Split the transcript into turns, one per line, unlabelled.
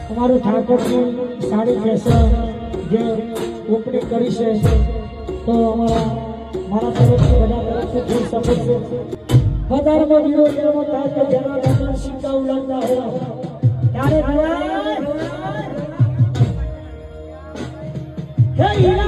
અમારું ઠાકોરની સાડી ફેશન જે ઓપનિંગ કરી છે તો મારા તરફથી બધા તરફથી ફૂલ સપોર્ટ છે વધારેમાં વિરોધ એવો થાય કે જેના લગ્ન સિક્કા ઉલાડતા હોય ત્યારે હે હીરા